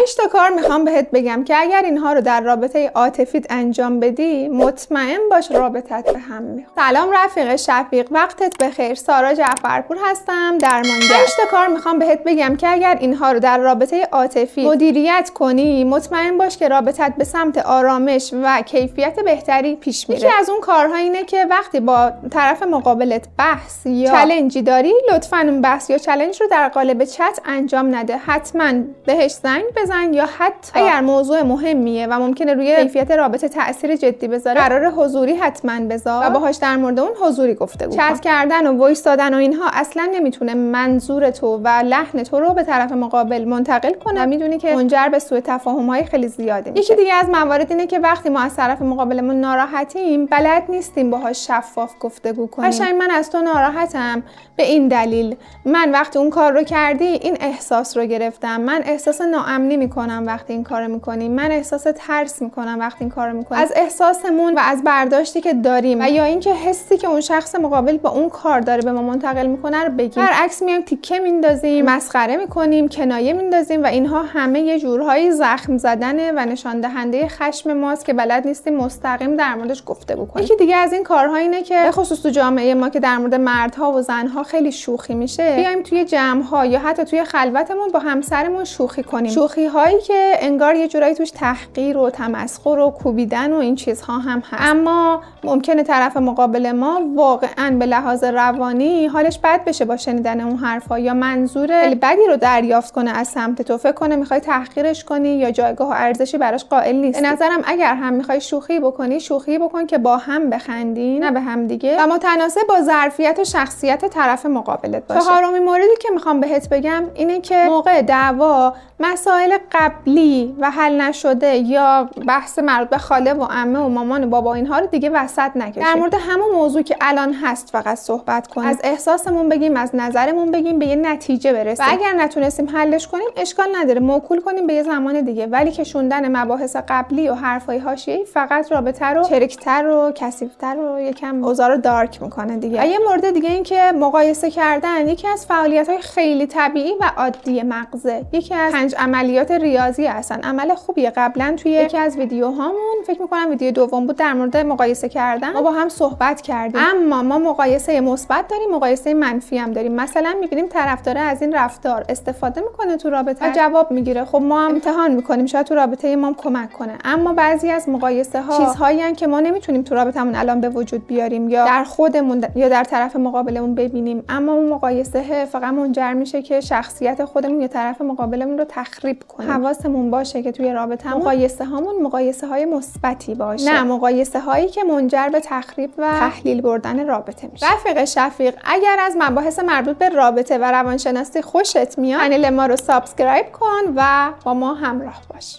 5 تا کار میخوام بهت بگم که اگر اینها رو در رابطه عاطفیت انجام بدی مطمئن باش رابطت به هم میخوره. سلام رفیق شفیق، وقتت بخیر. سارا جعفرپور هستم، درمانگر. 5 تا کار میخوام بهت بگم که اگر اینها رو در رابطه عاطفی مدیریت کنی مطمئن باش که رابطت به سمت آرامش و کیفیت بهتری پیش میره. یکی از اون کارها اینه که وقتی با طرف مقابلت بحث یا چالنجی داری لطفاً اون بحث یا چالش رو در قالب چت انجام نده. حتما بهش زنگ بزن یا حتی اگر موضوع مهمیه و ممکنه روی کیفیت رابطه تاثیر جدی بذاره قرار حضوری حتما بذار و باهاش در مورد اون حضوری گفتگو کن. چت کردن و وایس دادن و اینها اصلا نمیتونه منظور تو و لحن تو رو به طرف مقابل منتقل کنه و میدونی که منجر به سوء تفاهم‌های خیلی زیاده میشه. یکی دیگه از موارد اینه که وقتی ما از طرف مقابلمون ناراحتیم بلد نیستیم باهاش شفاف گفتگو کنیم. قشنگ من از تو ناراحتم به این دلیل، من وقتی اون کار رو کردی این احساس رو گرفتم، من احساس ناامنی میکنم وقتی این کارو میکنیم، من احساس ترس میکنم وقتی این کارو میکنیم. از احساسمون و از برداشتی که داریم و یا اینکه حسی که اون شخص مقابل با اون کار داره به ما منتقل میکنه رو بگیم. برعکس میایم تیکه میندازیم، مسخره میکنیم، کنایه میندازیم و اینها همه یه جورهای زخم زدنه و نشان دهنده خشم ماست که بلد نیستیم مستقیم در موردش گفتگو کنیم. یکی دیگه از این کارها اینه که به خصوص تو جامعه ما که در مورد مردها و زنها خیلی شوخی میشه، بیایم توی جمع‌ها یا حتی توی خلوتمون با همسرمون شوخی کنیم. شوخی هایی که انگار یه جورایی توش تحقیر و تمسخر و کوبیدن و این چیزها هم هست، اما ممکنه طرف مقابل ما واقعاً به لحاظ روانی حالش بد بشه با شنیدن اون حرفا یا منظور خیلی بدی رو دریافت کنه از سمت تو، فکر کنه میخوای تحقیرش کنی یا جایگاه و ارزشی براش قائل نیستی. به نظرم اگر هم میخوای شوخی بکنی، شوخی بکن که با هم بخندین نه به هم دیگه و متناسب با ظرفیت و شخصیت طرف مقابلت باشه. چهارمین موردی که میخوام بهت بگم اینه که موقع دعوا مسائل قبلی و حل نشده یا بحث مربوط به خاله و عمه و مامان و بابا اینها رو دیگه وسط نکشیم. در مورد همون موضوع که الان هست فقط صحبت کنیم، از احساسمون بگیم، از نظرمون بگیم، به یه نتیجه برسیم و اگر نتونستیم حلش کنیم اشکال نداره، موکول کنیم به یه زمان دیگه. ولی کشوندن مباحث قبلی و حرفای حاشیه‌ای فقط رابطه رو چرک‌تر و کثیف‌تر و یکم اوضاع رو دارک میکنه دیگه. یه مورد دیگه این که مقایسه کردن یکی از فعالیت‌های خیلی طبیعی و عادی مغزه. یکی از 5 عملیات ریاضی هستن. عمل خوبیه. قبلا توی یکی از ویدیوهامون فکر می‌کنم ویدیو دوم بود در مورد مقایسه کردن ما با هم صحبت کردیم. اما ما مقایسه مثبت داریم، مقایسه منفی هم داریم. مثلا می‌بینیم طرف داره از این رفتار استفاده می‌کنه تو رابطه و جواب میگیره، خب ما هم امتحان می‌کنیم شاید تو رابطه ما کمک کنه. اما بعضی از مقایسه‌ها چیزهایی هستن که ما نمی‌تونیم تو رابطمون الان به وجود بیاریم یا در خودمون یا در طرف مقابلمون ببینیم، اما اون مقایسه فقط منجر میشه که شخصیت خودمون یا طرف مقابلمون رو تخریب کنیم. حواسمون باشه که توی رابطه مقایسه هامون مقایسه های مثبتی باشه، نه مقایسه هایی که منجر به تخریب و تحلیل بردن رابطه میشه. رفیق شفیق، اگر از مباحث مربوط به رابطه و روانشناسی خوشت میاد کانال ما رو سابسکرایب کن و با ما همراه باش.